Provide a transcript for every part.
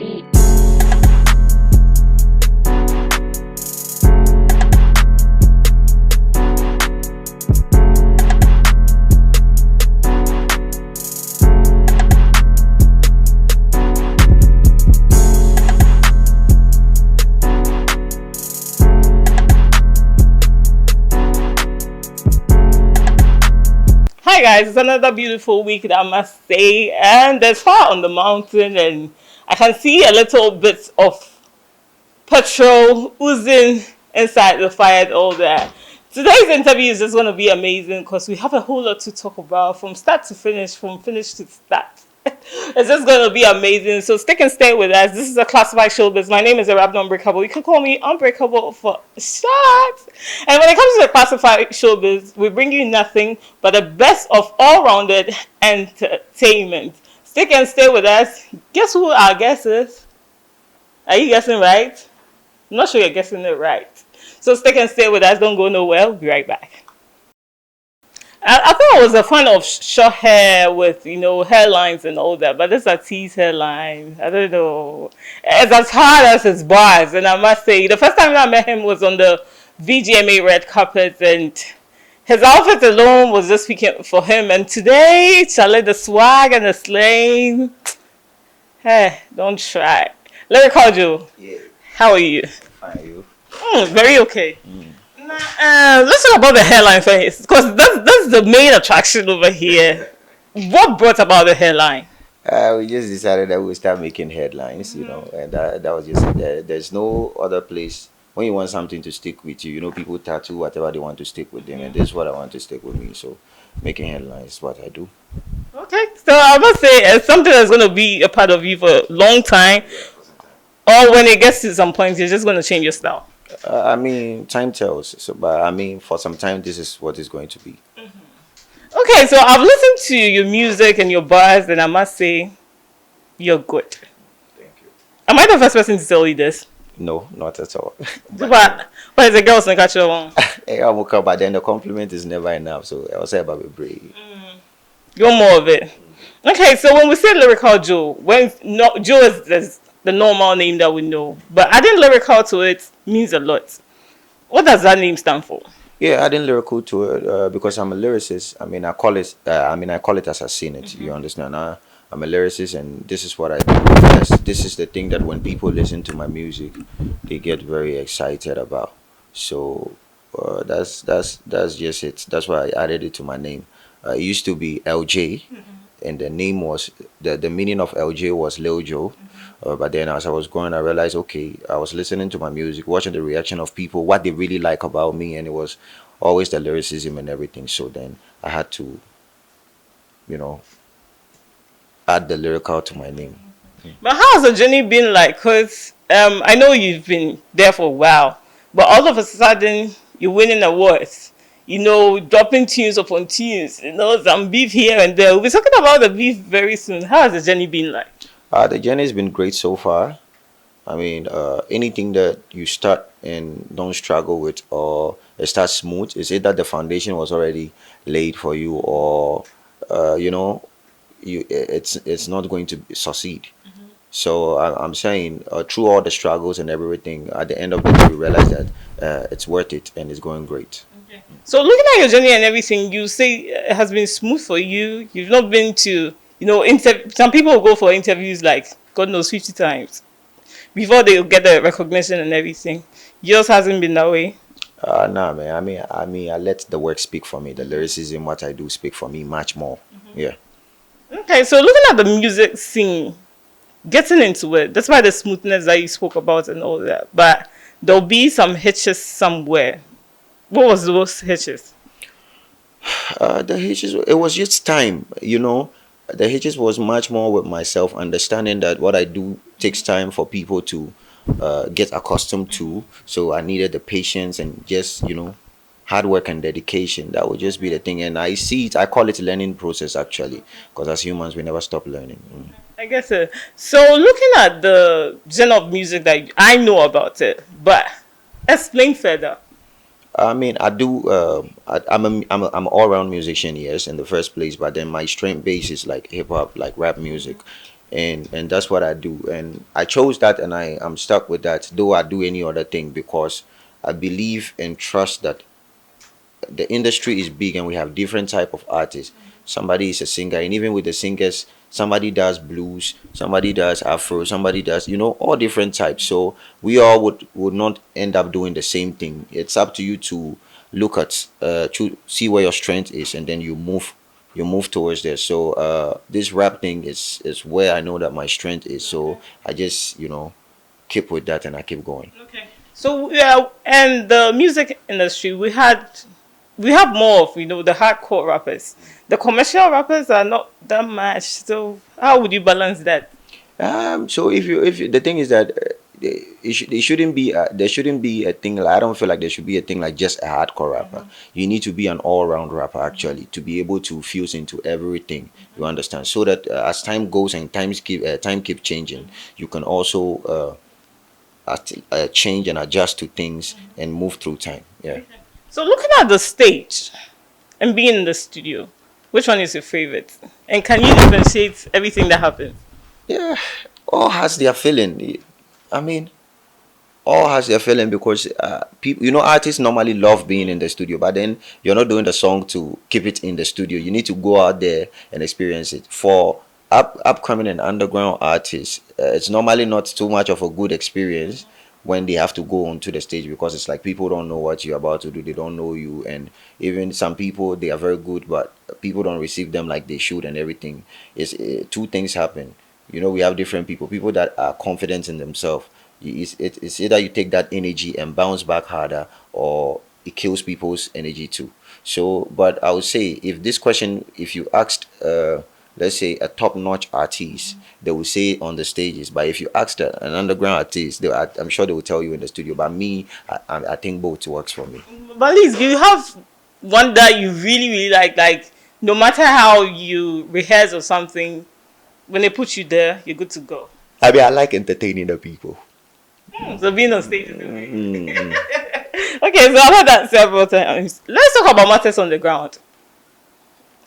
Hi guys, it's another beautiful week I must say, and there's fire on the mountain, and I can see a little bit of petrol oozing inside the fire and all that. Today's interview is just going to be amazing because we have a whole lot to talk about from start to finish, from finish to start. It's just going to be amazing. So stick and stay with us. This is a classified showbiz. My name is Amerado Unbreakable. You can call me Unbreakable for short. And when it comes to the classified showbiz, we bring you nothing but the best of all-rounded entertainment. Stick and stay with us. Guess who our guest is? Are you guessing right? I'm not sure you're guessing it right. So stick and stay with us. Don't go nowhere. We'll be right back. I thought it was a fun of short hair with, hairlines and all that, but this is a tease hairline. I don't know. It's as hard as his bars, and I must say, the first time I met him was on the VGMA red carpet, and his outfit alone was just speaking for him. And today, Charlie, the swag and the slang, hey, don't try. Lyrical Joe, Yeah, how are you? fine, you. Very okay. Let's talk about the hairline first, because that's the main attraction over here. What brought about the hairline? We just decided that we'll start making headlines, and that was just it. There's no other place when you want something to stick with you. People tattoo whatever they want to stick with them, and this is what I want to stick with me. So, making headlines is what I do. Okay, so I must say it's something that's going to be a part of you for a long time, or when it gets to some point, you're just going to change your style. Time tells. So, but for some time, this is what it's going to be. Okay, so I've listened to your music and your bars, and I must say, you're good. Thank you. Am I the first person to tell you this? No, not at all. But is the girls in catch one? But then the compliment is never enough. So I will say about brave. You're more of it. Okay, so when we say Lyrical Joe, Joe is the normal name that we know, but adding lyrical to it means a lot. What does that name stand for? Yeah, adding lyrical to it because I'm a lyricist. I call it. I call it as I seen it. You understand? I'm a lyricist, and this is what I do. This is the thing that when people listen to my music, they get very excited about. So that's just it. That's why I added it to my name. It used to be LJ, and the name was the meaning of LJ was Lil Joe. But then as I was going, I realized, okay, I was listening to my music, watching the reaction of people, what they really like about me, and it was always the lyricism and everything. So then I had to, add the lyrical to my name. But how has the journey been like? Because I know you've been there for a while, but all of a sudden you're winning awards. Dropping tunes upon tunes. Some beef here and there. We'll be talking about the beef very soon. How has the journey been like? The journey has been great so far. Anything that you start and don't struggle with, or it starts smooth, is it that the foundation was already laid for you, or it's not going to succeed. So I'm saying through all the struggles and everything, at the end of the day, we realize that it's worth it and it's going great. Okay. So looking at your journey and everything, you say it has been smooth for you. You've not been to some people will go for interviews like God knows 50 times before they get the recognition and everything. Yours hasn't been that way. Nah, man. I let the work speak for me. The lyricism, what I do, speak for me much more. Yeah. Okay, so looking at the music scene, getting into it, that's why the smoothness that you spoke about and all that. But there'll be some hitches somewhere. What was those hitches? The hitches, it was just time, The hitches was much more with myself, understanding that what I do takes time for people to get accustomed to. So I needed the patience and just, hard work and dedication. That would just be the thing. And I see it, I call it learning process actually, because as humans, we never stop learning. I guess so. So looking at the genre of music that I know about it, but explain further. I do. I'm an all-round musician, yes, in the first place. But then my strength base is like hip hop, like rap music, and that's what I do. And I chose that, and I'm stuck with that. Though I do any other thing because I believe and trust that the industry is big and we have different type of artists. Somebody is a singer, and even with the singers, somebody does blues, somebody does afro, somebody does, all different types. So we all would not end up doing the same thing. It's up to you to look at see where your strength is, and then you move towards there. So this rap thing is where I know that my strength is. So I just keep with that, and I keep going. Okay. So yeah, and the music industry, we have more of the hardcore rappers. The commercial rappers are not that much. So how would you balance that? So if you, the thing is that it shouldn't be there shouldn't be a thing like, I don't feel like there should be a thing like just a hardcore rapper. You need to be an all-round rapper actually to be able to fuse into everything. You understand? So that as time goes and time keep changing, you can also change and adjust to things and move through time. Yeah. So looking at the stage and being in the studio, which one is your favorite? And can you differentiate everything that happens? Yeah. All has their feeling. I mean, all has their feeling because people, artists normally love being in the studio, but then you're not doing the song to keep it in the studio. You need to go out there and experience it. For upcoming and underground artists, it's normally not too much of a good experience when they have to go onto the stage because it's like people don't know what you're about to do. They don't know you, and even some people they are very good, but people don't receive them like they should, and everything. Two things happen. We have different people. People that are confident in themselves, it's either you take that energy and bounce back harder, or it kills people's energy too. So but I would say, if you asked let's say a top-notch artist, they will say on the stages, but if you asked an underground artist, I'm sure they will tell you in the studio. But me, I think both works for me. But Liz, do you have one that you really, really like? Like, no matter how you rehearse or something, when they put you there, you're good to go. I mean, I like entertaining the people. So being on stage is okay. Okay, so I've heard that several times. Let's talk about matters on the ground.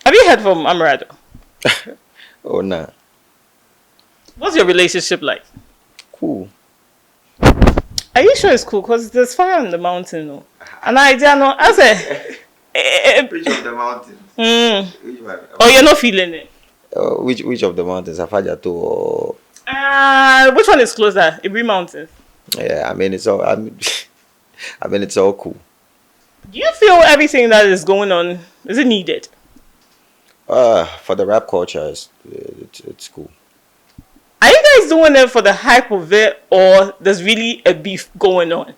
Have you heard from Amerado? Oh, nah. What's your relationship like? Cool. Are you sure it's cool? Because there's fire on the mountain, no? And I don't know. I said, Which of the mountains? Which one? Oh, you're not feeling it. Which of the mountains? Afajato or... Which one is closer? Ibri Mountains. Yeah, I mean it's all. I mean it's all cool. Do you feel everything that is going on is it needed? For the rap culture, it's cool. Are you guys doing it for the hype of it, or there's really a beef going on?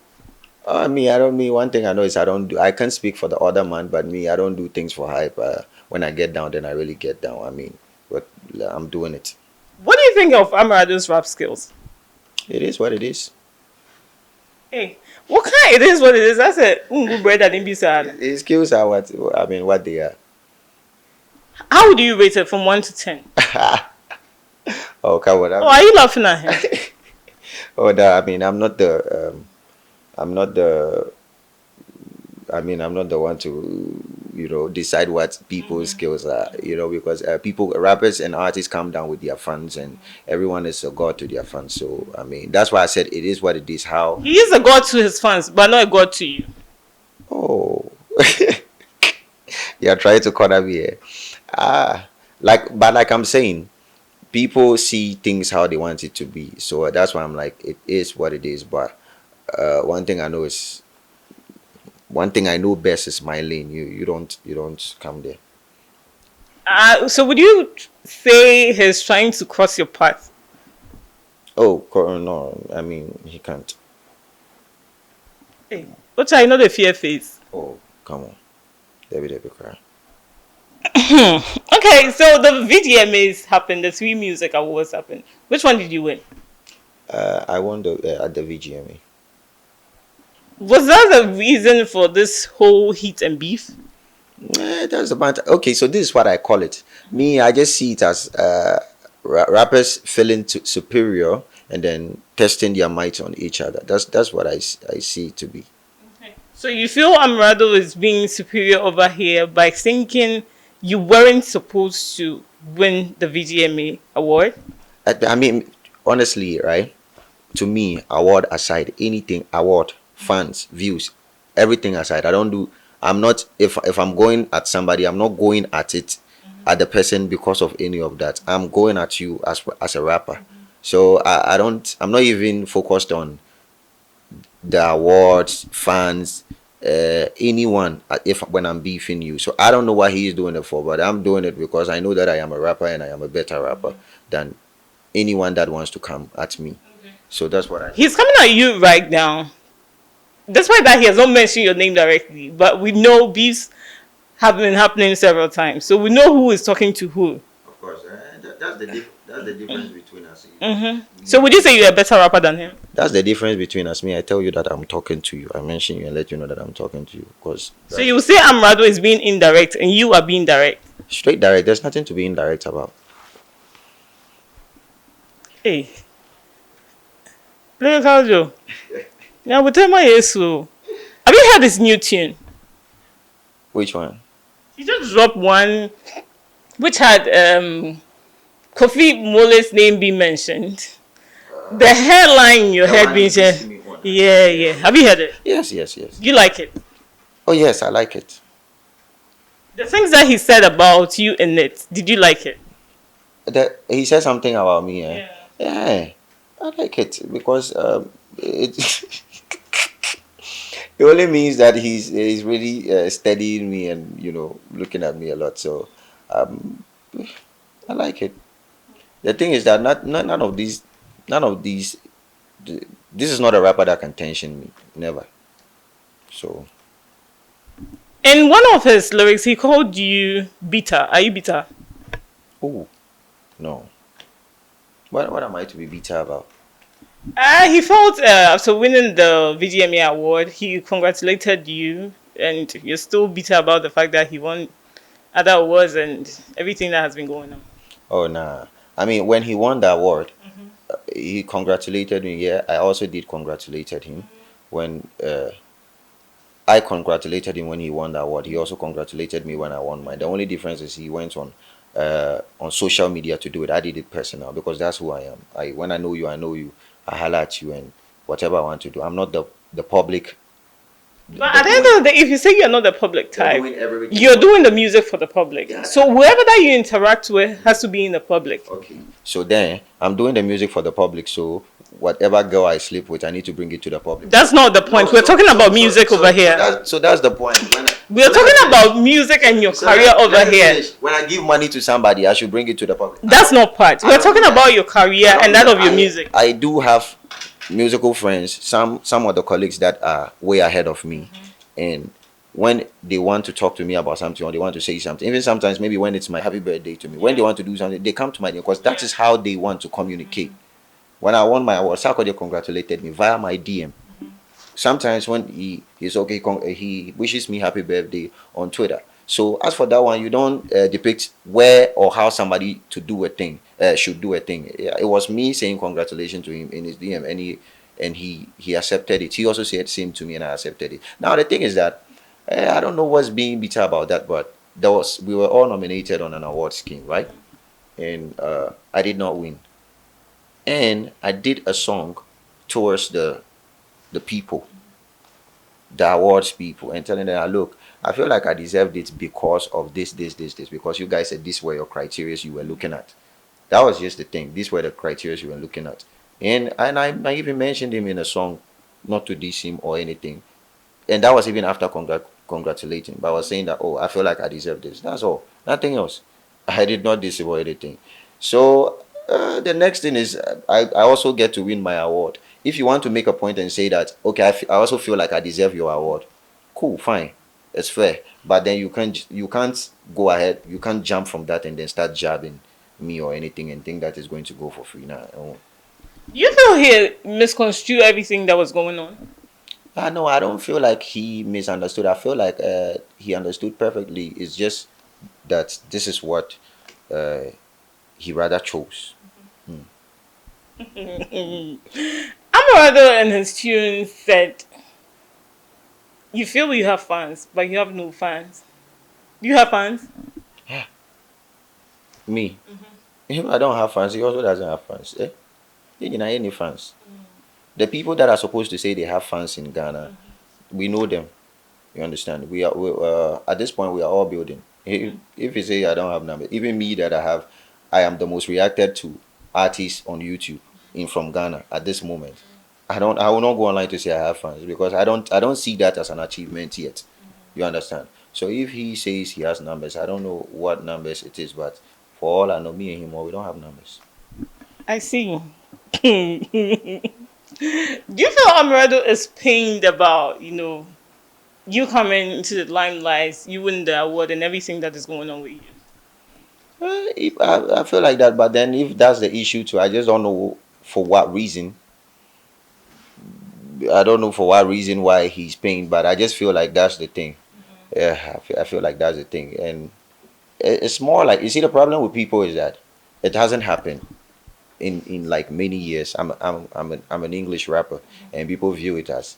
I don't mean one thing I know is I can't speak for the other man, but me, I don't do things for hype. When I get down, then I really get down. I mean, but I'm doing it. What do you think of Amerado's rap skills? It is what it is. Hey, what kind? It is what it is. That's a good bread and be sad. His skills are what they are. How would you rate it from 1 to 10? Oh, come on. Are you laughing at him? I mean, I'm not the I'm not the one to, decide what people's skills are, because rappers and artists come down with their fans, and everyone is a god to their fans. So, I mean, that's why I said it is what it is. How he is a god to his fans, but not a god to you. Oh, you're trying to corner me here. Like I'm saying, people see things how they want it to be. So that's why I'm like, it is what it is. But one thing I know best is my lane. You don't come there. So would you say he's trying to cross your path? Oh no! I mean, he can't. Hey, what I know the fear face. Oh, come on, Debbie cry. Okay, so the VGMAs happened. The 3 music awards happened. Which one did you win? I won at the VGMA. Was that the reason for this whole heat and beef? That's about okay. So this is what I call it. Me, I just see it as rappers feeling superior and then testing their might on each other. That's what I see it to be. Okay. So you feel Amerado is being superior over here by thinking you weren't supposed to win the VGMA award? I mean, honestly, right? To me, award aside, anything award, fans, views, everything aside, I don't do. I'm not if I'm going at somebody, I'm not going at it at the person because of any of that. I'm going at you as a rapper. So I don't. I'm not even focused on the awards, fans, anyone. If when I'm beefing you, so I don't know what he's doing it for, but I'm doing it because I know that I am a rapper and I am a better rapper than anyone that wants to come at me. So that's what I do. He's coming at you right now. Despite that, he has not mentioned your name directly, but we know beefs have been happening several times, so we know who is talking to who. Of course, that's the difference between us. So would you say you're a better rapper than him? That's the difference between us. Me, I tell you that I'm talking to you. I mention you and let you know that I'm talking to you. Because So you will say Amerado is being indirect and you are being direct. straight direct, there's nothing to be indirect about. Hey, Lyrical Joe. Now, but tell my yesu. Have you heard this new tune? Which one? He just dropped one which had Kofi Mole's name being mentioned. The hairline in your head being said. Yeah, yeah. Have you heard it? Yes, yes, yes. You like it? Oh, yes, I like it. The things that he said about you in it, did you like it? He said something about me. Yeah, I like it because it, it only means that he's really studying me and looking at me a lot. So um, I like it. The thing is that none of these this is not a rapper that can tension me. Never. So In one of his lyrics, he called you bitter. Are you bitter? oh no. What am I to be bitter about? He felt after winning the VGMA award, he congratulated you, and you're still bitter about the fact that he won other awards and everything that has been going on. Oh nah. I mean when he won the award, he congratulated me. Yeah, I also did congratulated him when I congratulated him when he won the award. He also congratulated me when I won mine. The only difference is he went on social media to do it. I did it personal because that's who I am. When I know you, I know you. I holler at you and whatever I want to do. I'm not the public. But at the end of the day, if you say you're not the public type, doing everything you're for- doing the music for the public. Yeah. So whoever that you interact with has to be in the public. Okay. So then I'm doing the music for the public. So whatever girl I sleep with, I need to bring it to the public. That's not the point. We're talking about music over here. So that's the point. We're talking about music and your career over here. When I give money to somebody, I should bring it to the public. That's not part. We're talking about your career and that of your music. I do have musical friends, some of the colleagues that are way ahead of me, and when they want to talk to me about something or they want to say something, even sometimes maybe when it's my happy birthday to me, when they want to do something, they come to my because that is how they want to communicate. When I won my award, Sarkodie congratulated me via my DM. Sometimes when he's okay, he wishes me happy birthday on Twitter. So as for that one, you don't depict where or how somebody to do a thing should do a thing. It was me saying congratulations to him in his DM, and he accepted it. He also said same to me, and I accepted it. Now the thing is that I don't know what's being bitter about that, but we were all nominated on an award scheme, right? And I did not win, and I did a song towards the people, the awards people, and telling them, look, I feel like I deserved it because of this, because you guys said these were your criteria you were looking at. That was just the thing. These were the criteria you were looking at. And I even mentioned him in a song, not to diss him or anything. And that was even after congratulating. But I was saying that, oh, I feel like I deserve this. That's all. Nothing else. I did not diss him or anything. So the next thing is I also get to win my award. If you want to make a point and say that, okay, I also feel like I deserve your award, cool, fine, it's fair. But then you can't go ahead, you can't jump from that and then start jabbing me or anything and think that is going to go for free now. You feel he misconstrued everything that was going on? No, I don't feel like he misunderstood. I feel like he understood perfectly. It's just that this is what he rather chose. Amerado and his tune said, you feel you have fans, but you have no fans. Do you have fans? Me? Him, I don't have fans. He also doesn't have fans. Eh? You know, any fans. The people that are supposed to say they have fans in Ghana, we know them. You understand? At this point we are all building. If you say I don't have numbers, even me that I am the most reacted to artist on YouTube in from Ghana at this moment. I will not go online to say I have fans because I don't see that as an achievement yet. You understand? So if he says he has numbers, I don't know what numbers it is, but for all I know, me and him, we don't have numbers. I see. Do you feel Amerado is pained about, you coming into the limelight, you win the award, and everything that is going on with you? If I feel like that, but then if that's the issue too, I just don't know for what reason. I don't know for what reason why he's paying, but I just feel like that's the thing. Yeah, I feel like that's the thing, and it's more like you see the problem with people is that it hasn't happened in like many years. I'm an English rapper, and people view it as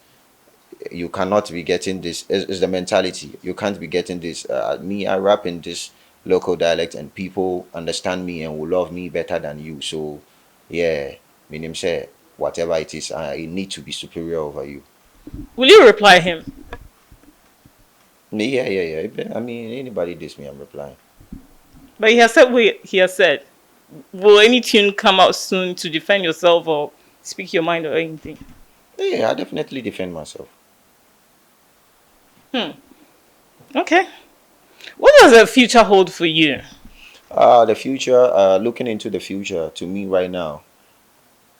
you cannot be getting this. Is the mentality you can't be getting this? Me, I rap in this local dialect, and people understand me and will love me better than you. So, yeah, meaning say whatever it is, I need to be superior over you. Will you reply him? Yeah, yeah, yeah. I mean, anybody diss me, I'm replying. But he has said what he has said. Will any tune come out soon to defend yourself or speak your mind or anything? Yeah, I definitely defend myself. Hmm. Okay. What does the future hold for you? The future, looking into the future to me right now,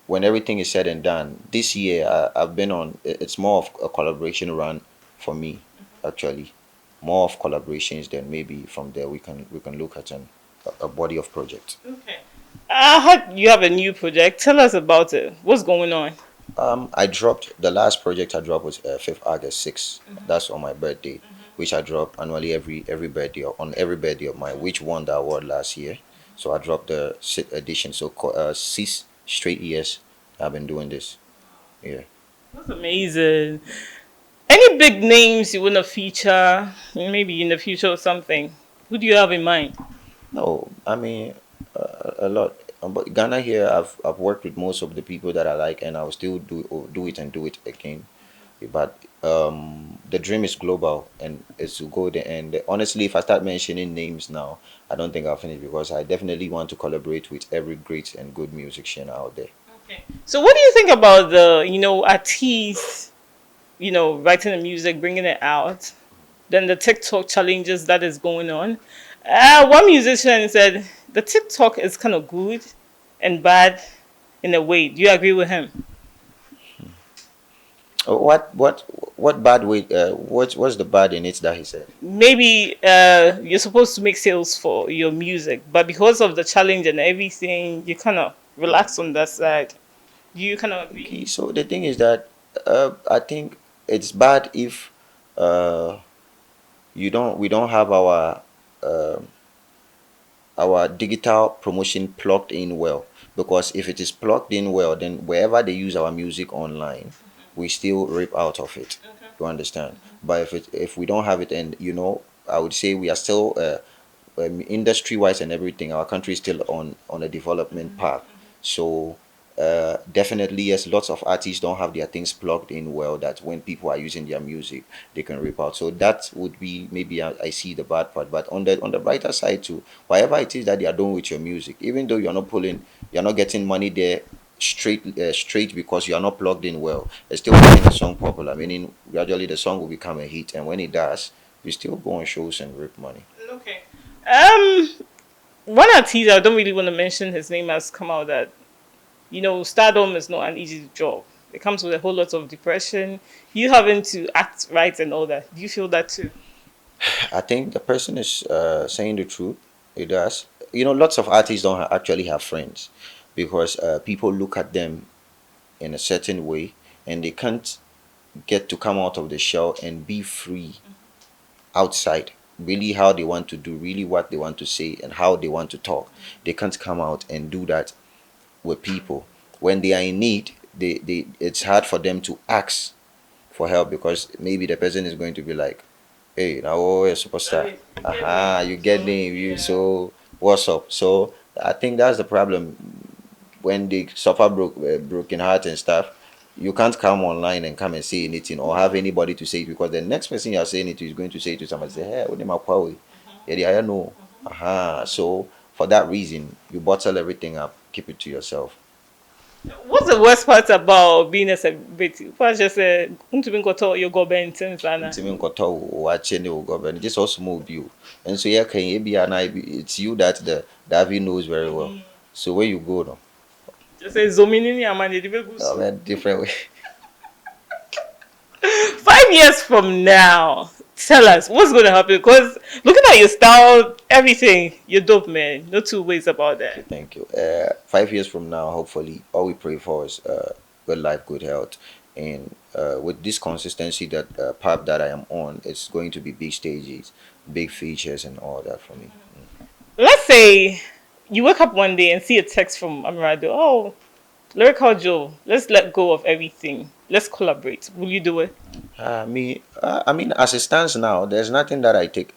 when everything is said and done, this year I've been on, it's more of a collaboration run for me, actually. More of collaborations than maybe from there we can look at a body of project. Okay. I heard you have a new project. Tell us about it. What's going on? I dropped the last project I dropped was 5th August 6th. That's on my birthday, which I drop annually every birthday on every birthday of mine, which won the award last year. So I dropped the 6th edition. So 6 straight years I've been doing this. Yeah. That's amazing. Any big names you want to feature, maybe in the future or something? Who do you have in mind? No, I mean a lot. But Ghana here, I've worked with most of the people that I like, and I'll still do it and do it again. But the dream is global and it's to go there. And honestly, if I start mentioning names now, I don't think I'll finish because I definitely want to collaborate with every great and good musician out there. Okay. So what do you think about the, artists, writing the music, bringing it out? Then the TikTok challenges that is going on. One musician said the TikTok is kind of good and bad in a way. Do you agree with him? What bad way? What's the bad in it that he said? Maybe you're supposed to make sales for your music, but because of the challenge and everything, you kind of relax on that side. Do you kind of agree? Okay, so the thing is that I think it's bad if uh, we don't have uh, our digital promotion plugged in well, because if it is plugged in well, then wherever they use our music online, we still rip out of it. You understand? But if we don't have it, and I would say we are still industry wise and everything, our country is still on a development path. So definitely yes, lots of artists don't have their things plugged in well, that when people are using their music they can rip out. So that would be maybe I see the bad part. But on the brighter side too, whatever it is that they are doing with your music, even though you're not getting money there straight because you are not plugged in well, it's still making the song popular, meaning gradually the song will become a hit, and when it does, you still go on shows and rip money. Okay. Um, One artist I don't really want to mention his name has come out that stardom is not an easy job. It comes with a whole lot of depression. You having to act right and all that. Do you feel that too? I think the person is saying the truth. It does. Lots of artists don't actually have friends because people look at them in a certain way, and they can't get to come out of the shell and be free outside. Really, how they want to do, really what they want to say, and how they want to talk. They can't come out and do that with people. When they are in need, it's hard for them to ask for help because maybe the person is going to be like, hey, now oh, you're a superstar. You get Aha, me. you get So me. yeah. So what's up? So I think that's the problem when they suffer broken heart and stuff. You can't come online and come and say anything or have anybody to say it, because the next person you are saying it to is going to say it to somebody. Say, hey, what am I? Yeah, I know. Aha. So for that reason, you bottle everything up, keep it to yourself. What's the worst part about being a celebrity? What's just a untumi nkɔtɔ your government sana. Ntimi nkɔtɔ wo wakyɛ ne wo government just also small view. And so yeah, can you be an it's you that the Davi knows very well. So where you go now? Just say zomini ni amani di Oh, begusu. man, different way. 5 years from now, tell us what's going to happen. Because looking at your style, everything, you're dope, man. No two ways about that. Thank you. 5 years from now, hopefully, all we pray for is good life, good health, and with this consistency that path that I am on, it's going to be big stages, big features, and all that for me. Let's say you wake up one day and see a text from Amerado. Oh, Lyrical Joe, let's let go of everything. Let's collaborate. Will you do it? I mean, as it stands now, there's nothing that I take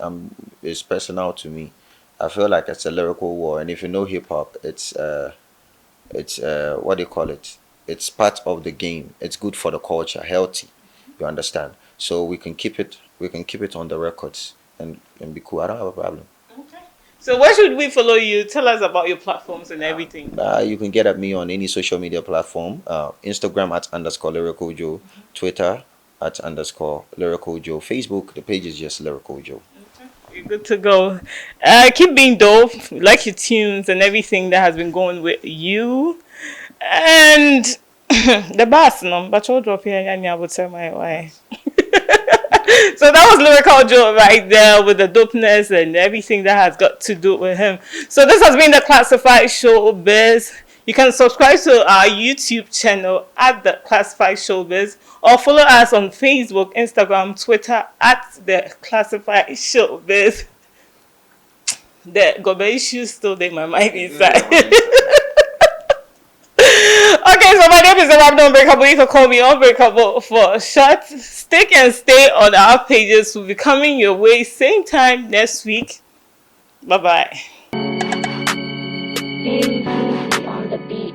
is personal to me. I feel like it's a lyrical war, and if you know hip hop, it's what do you call it? It's part of the game. It's good for the culture, healthy. You understand? So we can keep it on the records and be cool. I don't have a problem. Okay. So where should we follow you? Tell us about your platforms and everything. You can get at me on any social media platform. Instagram at underscore lyrical Joe, Twitter at underscore lyrical Joe, Facebook, the page is just lyrical Joe. You're good to go. Keep being dope. Like your tunes and everything that has been going with you. And the bass, no, but you'll drop here and I would tell my why. So that was Lyrical Joe right there with the dopeness and everything that has got to do with him. So this has been the Classified Showbiz. You can subscribe to our YouTube channel at the Classified Showbiz or follow us on Facebook, Instagram, Twitter at the Classified Showbiz. The government issues still in my mind inside. Okay, so my name is Amerado Unbreakable. You can call me Unbreakable for short. Stick and stay on our pages. We'll be coming your way same time next week. Bye bye. On the beat.